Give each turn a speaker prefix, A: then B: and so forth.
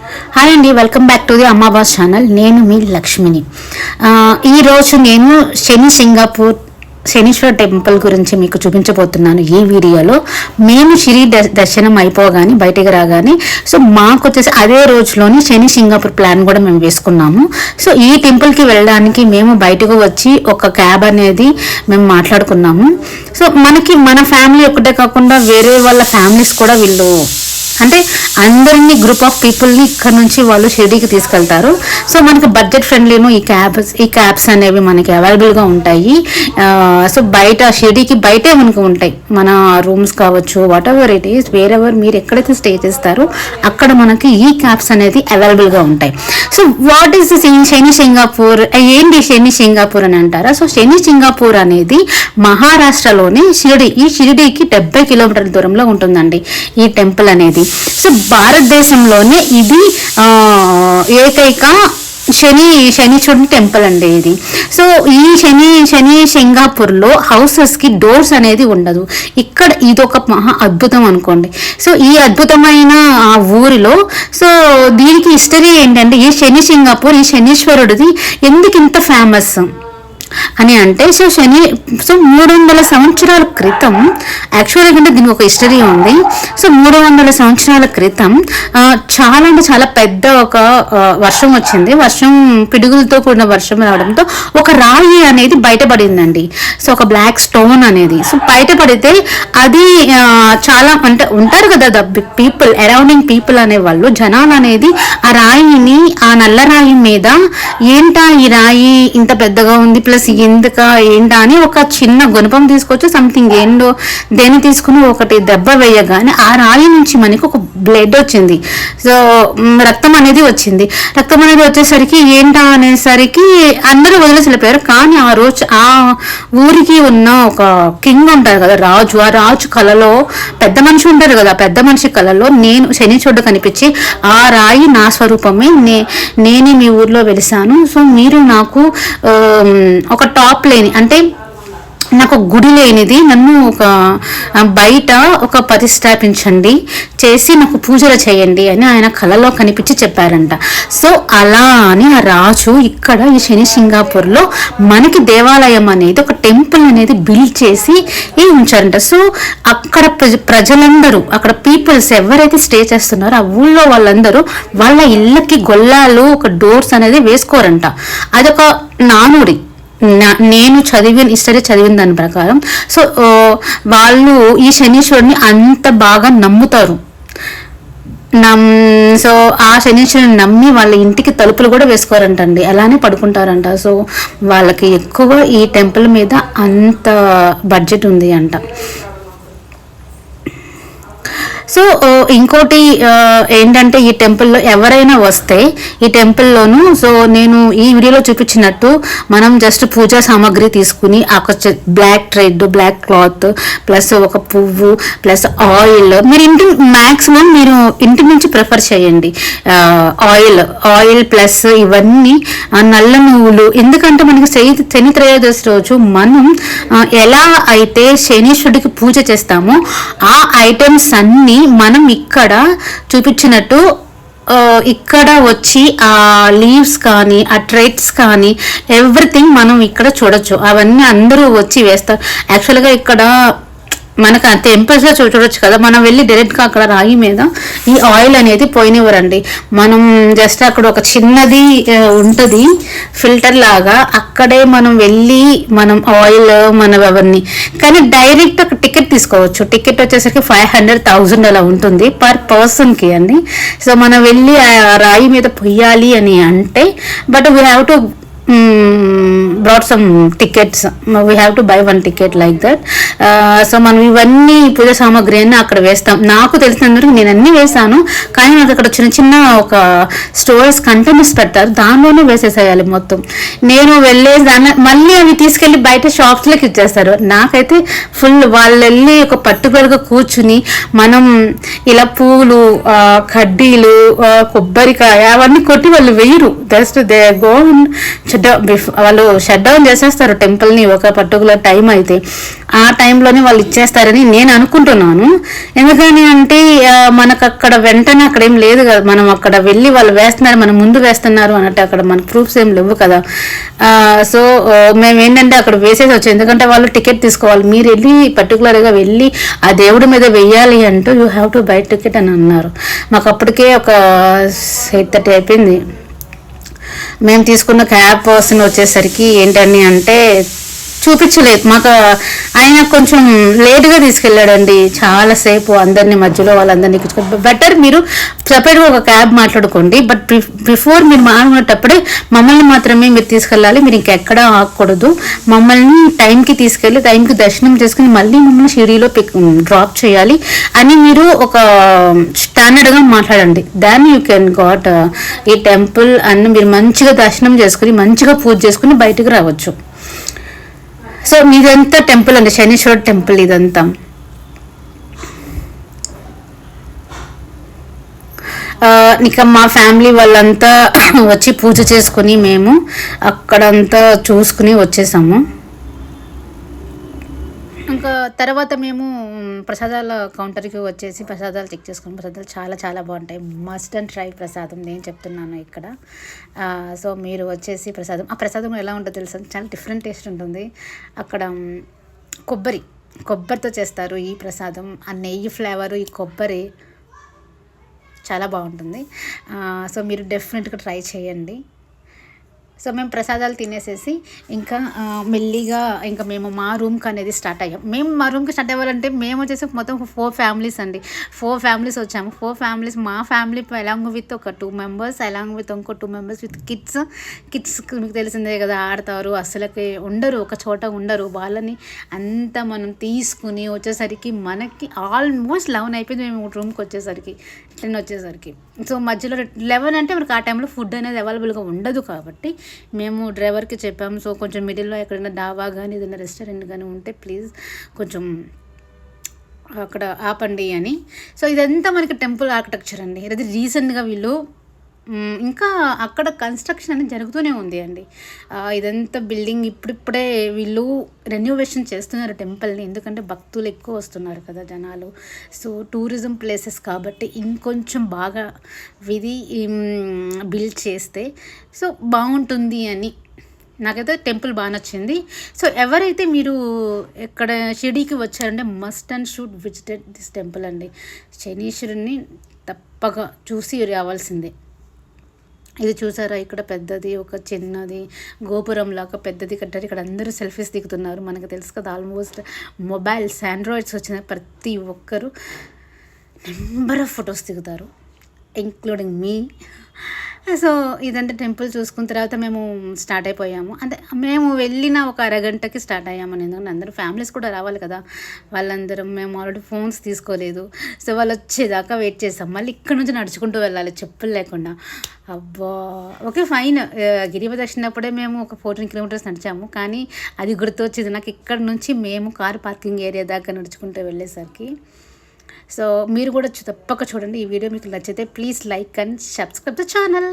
A: Hi అండి, welcome back to the అమ్మా boss channel. నేను మీ లక్ష్మిని. ఈరోజు నేను శనీశ్వర టెంపుల్ గురించి మీకు చూపించబోతున్నాను ఈ వీడియోలో. మేము షిరిడి దర్శనం అయిపోగానే బయటికి రాగానే మాకు వచ్చేసి అదే రోజులోని శని సింగాపూర్ ప్లాన్ కూడా మేము వేసుకున్నాము. ఈ టెంపుల్కి వెళ్ళడానికి మేము బయటకు వచ్చి ఒక క్యాబ్ అనేది మేము మాట్లాడుకున్నాము. మనకి మన ఫ్యామిలీ ఒకటే కాకుండా వేరే వాళ్ళ ఫ్యామిలీస్ కూడా వీళ్ళు అంటే అందరినీ గ్రూప్ ఆఫ్ పీపుల్ని ఇక్కడ నుంచి వాళ్ళు షిరిడీకి తీసుకెళ్తారు. మనకి బడ్జెట్ ఫ్రెండ్లీను ఈ క్యాబ్స్ అనేవి మనకి అవైలబుల్గా ఉంటాయి. బయట షిరిడీకి బయటే మనకు ఉంటాయి. మన రూమ్స్ కావచ్చు, what ever it is, wherever మీరు ఎక్కడైతే స్టే చేస్తారో అక్కడ మనకి ఈ క్యాబ్స్ అనేది అవైలబుల్గా ఉంటాయి. వాట్ ఈస్ శని సింగాపూర్? ఏంటి శని సింగాపూర్ అని అంటారా? శని సింగాపూర్ అనేది మహారాష్ట్రలోని ఈ షిరిడీకి 70 కిలోమీటర్ల దూరంలో ఉంటుందండి ఈ టెంపుల్ అనేది. భారతదేశంలోనే ఇది ఏకైక శనీశ్వరుని టెంపుల్ అండి ఇది. ఈ శని సింగాపూర్లో హౌసెస్కి డోర్స్ అనేది ఉండదు. ఇక్కడ ఇది ఒక మహా అద్భుతం అనుకోండి. ఈ అద్భుతమైన ఊరిలో దీనికి హిస్టరీ ఏంటంటే ఈ శని శనీశ్వరుడిది ఎందుకు ఇంత ఫేమస్ అని అంటే 300 సంవత్సరాల క్రితం, యాక్చువల్గా అంటే దీనికి ఒక హిస్టరీ ఉంది. 300 సంవత్సరాల క్రితం చాలా అంటే చాలా పెద్ద ఒక వర్షం వచ్చింది. వర్షం పిడుగులతో కూడిన వర్షం రావడంతో ఒక రాయి అనేది బయటపడిందండి. ఒక బ్లాక్ స్టోన్ అనేది బయటపడితే అది చాలా అంటే ఉంటారు కదా పీపుల్, అరౌండింగ్ పీపుల్ అనేవాళ్ళు, జనాలు అనేది ఆ రాయిని, ఆ నల్ల రాయి మీద ఏంటా ఈ రాయి ఇంత పెద్దగా ఉంది, ప్లస్ ఎందుక ఏంటా అని ఒక చిన్న గుణపం తీసుకొచ్చి సంథింగ్ ఏంటో దేన్ని తీసుకుని ఒకటి దెబ్బ వేయగానే ఆ రాయి నుంచి మనకి ఒక బ్లడ్ వచ్చింది. రక్తం అనేది వచ్చింది. రక్తం అనేది వచ్చేసరికి ఏంటా అనేసరికి అందరూ వదిలేసి వెళ్ళిపోయారు. కానీ ఆ రోజు ఆ ఊరికి ఉన్న ఒక కింగ్ ఉంటారు కదా, రాజు, ఆ రాజు కళలో పెద్ద మనిషి ఉంటారు కదా, పెద్ద మనిషి కళలో నేను శనీశ్వరుడు కనిపించి ఆ రాయి నా స్వరూపమే, నేనే మీ ఊర్లో వెలిసాను. మీరు నాకు ఒక టాప్ లేని అంటే నాకు గుడి లేనిది నన్ను ఒక బయట ఒక ప్రతిష్టాపించండి, చేసి నాకు పూజలు చేయండి అని ఆయన కళలో కనిపించి చెప్పారంట. అలా అని ఆ రాజు ఇక్కడ ఈ శని సింగాపూర్లో మనకి దేవాలయం అనేది ఒక టెంపుల్ అనేది బిల్డ్ చేసి ఉంచారంట. అక్కడ ప్రజలందరూ, అక్కడ పీపుల్స్ ఎవరైతే స్టే చేస్తున్నారో ఆ ఊళ్ళో వాళ్ళందరూ వాళ్ళ ఇళ్ళకి గొల్లాలు ఒక డోర్స్ అనేది వేసుకోరంట. అదొక నానుడి. నేను హిస్టరీ చదివిన దాని ప్రకారం వాళ్ళు ఈ శనీశ్వరుని అంత బాగా నమ్ముతారు. ఆ శనీశ్వరుని నమ్మి వాళ్ళ ఇంటికి తలుపులు కూడా వేసుకోరంటండి, అలానే పడుకుంటారంట. వాళ్ళకి ఎక్కువ ఈ టెంపుల్ మీద అంత బడ్జెట్ ఉంది అంట. ఇంకోటి ఏంటంటే ఈ టెంపుల్లో ఎవరైనా వస్తే ఈ టెంపుల్లోను నేను ఈ వీడియోలో చూపించినట్టు మనం జస్ట్ పూజా సామాగ్రి తీసుకుని ఒక black thread, black cloth, plus ఒక పువ్వు, ప్లస్ ఆయిల్, మీరు మ్యాక్సిమం మీరు ఇంటి నుంచి ప్రిఫర్ చేయండి. ఆయిల్ ప్లస్ ఇవన్నీ నల్ల నువ్వులు. ఎందుకంటే మనకి శని త్రయోదశి రోజు మనం ఎలా అయితే శనీశ్వరుడికి పూజ చేస్తామో ఆ ఐటమ్స్ అన్నీ మనం ఇక్కడ చూపించినట్టు ఇక్కడ వచ్చి ఆ లీవ్స్ కానీ ఆ థ్రెడ్స్ కానీ ఎవ్రీథింగ్ మనం ఇక్కడ చూడొచ్చు. అవన్నీ అందరూ వచ్చి వేస్తారు. యాక్చువల్గా ఇక్కడ మనకు టెంపుల్స్లో చూడొచ్చు కదా, మనం వెళ్ళి డైరెక్ట్గా అక్కడ రాయి మీద ఈ ఆయిల్ అనేది పోయినవరండి. మనం జస్ట్ అక్కడ ఒక చిన్నది ఉంటుంది ఫిల్టర్ లాగా, అక్కడే మనం వెళ్ళి మనం ఆయిల్ అవన్నీ, కానీ డైరెక్ట్ ఒక టికెట్ తీసుకోవచ్చు. టికెట్ వచ్చేసరికి 500,000 అలా ఉంటుంది పర్ పర్సన్కి అండి. మనం వెళ్ళి ఆ రాయి మీద పొయ్యాలి అని అంటే, but we have to brought some tickets, we have to buy one ticket like that. మనం ఇవన్నీ పూజ సామాగ్రి అన్నీ అక్కడ వేస్తాం. నాకు తెలిసినందుకు నేను అన్నీ వేసాను, కానీ నాకు అక్కడ చిన్న చిన్న ఒక స్టోర్స్ కంటైనర్స్ పెడతారు, దానిలోనే వేసేసేయాలి మొత్తం. నేను వెళ్ళేసి మళ్ళీ అవి తీసుకెళ్ళి బయట షాప్స్లోకి ఇచ్చేస్తారు. నాకైతే ఫుల్ వాళ్ళు వెళ్ళి ఒక పర్టికులర్గా కూర్చుని మనం ఇలా పూలు, కడ్డీలు, కొబ్బరికాయ అవన్నీ కొట్టి వాళ్ళు వేయరు. జస్ట్ దే గో వాళ్ళు షట్ డౌన్ చేసేస్తారు టెంపుల్ని ఒక పర్టికులర్ టైం అయితే, ఆ టైంలోనే వాళ్ళు ఇచ్చేస్తారని నేను అనుకుంటున్నాను. ఎందుకని అంటే మనకు అక్కడ వెంటనే అక్కడ ఏం లేదు కదా, మనం అక్కడ వెళ్ళి వాళ్ళు వేస్తున్నారు, మనం ముందు వేస్తున్నారు అన్నట్టు అక్కడ మనకు ప్రూఫ్స్ ఏం లేవు కదా. సో మేము ఏంటంటే అక్కడ వేసేసి వచ్చాం, ఎందుకంటే వాళ్ళు టికెట్ తీసుకోవాలి, మీరు వెళ్ళి పర్టికులర్గా వెళ్ళి ఆ దేవుడి మీద వెయ్యాలి అంటూ you have to buy ticket అని అన్నారు. మాకు అప్పటికే ఒక 8:30 అయిపోయింది. మేము తీసుకున్న క్యాబ్ పర్సన్ వచ్చేసరికి ఏంటని అంటే చూపించలేదు మాకు, ఆయన కొంచెం లేట్గా తీసుకెళ్ళాడండి, చాలాసేపు అందరినీ మధ్యలో వాళ్ళందరినీ ఎక్కించుకోండి. బెటర్ మీరు సపరేట్గా ఒక క్యాబ్ మాట్లాడుకోండి, బట్ బిఫోర్ మీరు మాట్లాడేటప్పుడే మమ్మల్ని మాత్రమే మీరు తీసుకెళ్ళాలి, మీరు ఇంకెక్కడా ఆగకూడదు, మమ్మల్ని టైంకి తీసుకెళ్ళి టైంకి దర్శనం చేసుకుని మళ్ళీ మమ్మల్ని షిరిడీలో డ్రాప్ చేయాలి అని మీరు ఒక స్టాండర్డ్గా మాట్లాడండి. దాన్ని యూ కెన్ గాట్ ఈ టెంపుల్ అని మీరు మంచిగా దర్శనం చేసుకుని మంచిగా పూజ చేసుకుని బయటకు రావచ్చు. సో ఇదంతా టెంపుల్ అండి, శనీశ్వరుడు టెంపుల్ ఇదంతా. ఇక మా ఫ్యామిలీ వాళ్ళంతా వచ్చి పూజ చేసుకుని మేము అక్కడంతా చూసుకుని వచ్చేసాము. ఇంకా తర్వాత మేము ప్రసాదాల కౌంటర్కి వచ్చేసి ప్రసాదాలు చెక్ చేసుకుని, ప్రసాదాలు చాలా చాలా బాగుంటాయి, మస్ట్ అండ్ ట్రై ప్రసాదం నేను చెప్తున్నాను ఇక్కడ. సో మీరు వచ్చేసి ఆ ప్రసాదం ఎలా ఉంటుందో తెలుసా, చాలా డిఫరెంట్ టేస్ట్ ఉంటుంది. అక్కడ కొబ్బరితో చేస్తారు ఈ ప్రసాదం, ఆ నెయ్యి ఫ్లేవరు, ఈ కొబ్బరి చాలా బాగుంటుంది. సో మీరు డెఫినెట్గా ట్రై చేయండి. సో మేము ప్రసాదాలు తినేసేసి ఇంకా మెల్లిగా ఇంకా మేము మా రూమ్కి అనేది స్టార్ట్ అయ్యాం. మేము మా రూమ్కి స్టార్ట్ అవ్వాలంటే మేము వచ్చేసి మొత్తం 4 ఫ్యామిలీస్ అండి, 4 ఫ్యామిలీస్ వచ్చాము. 4 ఫ్యామిలీస్, మా ఫ్యామిలీ అలాంగ్ విత్ ఒక 2 మెంబర్స్, అలాంగ్ విత్ ఇంకో 2 మెంబర్స్ విత్ కిడ్స్ మీకు తెలిసిందే కదా, ఆడతారు, అసలుకి ఉండరు, ఒక చోట ఉండరు, వాళ్ళని అంతా మనం తీసుకుని వచ్చేసరికి మనకి ఆల్మోస్ట్ 11 అయిపోయింది మేము రూమ్కి వచ్చేసరికి, 10 వచ్చేసరికి. సో మధ్యలో 11 అంటే మనకు ఆ టైంలో ఫుడ్ అనేది అవైలబుల్గా ఉండదు కాబట్టి మేము డ్రైవర్కి చెప్పాము, సో కొంచెం మిడిల్లో ఎక్కడైనా డాబా కానీ ఏదైనా రెస్టారెంట్ కానీ ఉంటే ప్లీజ్ కొంచెం అక్కడ ఆపండి అని. సో ఇదంతా మనకి టెంపుల్ ఆర్కిటెక్చర్ అండి, ఇది రీసెంట్గా వీళ్ళు ఇంకా అక్కడ కన్స్ట్రక్షన్ అనేది జరుగుతూనే ఉంది అండి. ఇదంతా బిల్డింగ్ ఇప్పుడిప్పుడే వీళ్ళు రెన్యూవేషన్ చేస్తున్నారు టెంపుల్ని, ఎందుకంటే భక్తులు ఎక్కువ వస్తున్నారు కదా జనాలు. సో టూరిజం ప్లేసెస్ కాబట్టి ఇంకొంచెం బాగా ఇది బిల్డ్ చేస్తే సో బాగుంటుంది అని నాకైతే టెంపుల్ బాగా నచ్చింది. సో ఎవరైతే మీరు ఎక్కడ షిరిడీకి వచ్చారంటే must and should visited this temple అండి. శనీశ్వరుని తప్పగా చూసి రావాల్సిందే. ఇది చూసారా, ఇక్కడ పెద్దది ఒక చిన్నది గోపురం లాగా పెద్దది కట్టారు, ఇక్కడ అందరూ సెల్ఫీస్ దిగుతున్నారు. మనకు తెలుసు కదా ఆల్మోస్ట్ మొబైల్స్ ఆండ్రాయిడ్స్ వచ్చిన ప్రతి ఒక్కరు నెంబర్ ఆఫ్ ఫొటోస్ దిగుతారు, ఇంక్లూడింగ్ మీ. సో ఇదంటే టెంపుల్ చూసుకున్న తర్వాత మేము స్టార్ట్ అయిపోయాము. అంటే మేము వెళ్ళిన ఒక అరగంటకి స్టార్ట్ అయ్యామని, ఎందుకంటే అందరూ ఫ్యామిలీస్ కూడా రావాలి కదా, వాళ్ళందరం మేము ఆల్రెడీ ఫోన్స్ తీసుకోలేదు. సో వాళ్ళు వచ్చేదాకా వెయిట్ చేసాం, మళ్ళీ ఇక్కడ నుంచి నడుచుకుంటూ వెళ్ళాలి చెప్పులు లేకుండా. అబ్బా ఓకే ఫైన్, గిరిప్రదక్షిణ అప్పుడే మేము ఒక 14 కిలోమీటర్స్ నడిచాము, కానీ అది గుర్తొచ్చింది నాకు ఇక్కడ నుంచి మేము కార్ పార్కింగ్ ఏరియా దాకా నడుచుకుంటూ వెళ్ళేసరికి. సో మీరు కూడా తప్పక చూడండి. ఈ వీడియో మీకు నచ్చితే please like and subscribe the channel.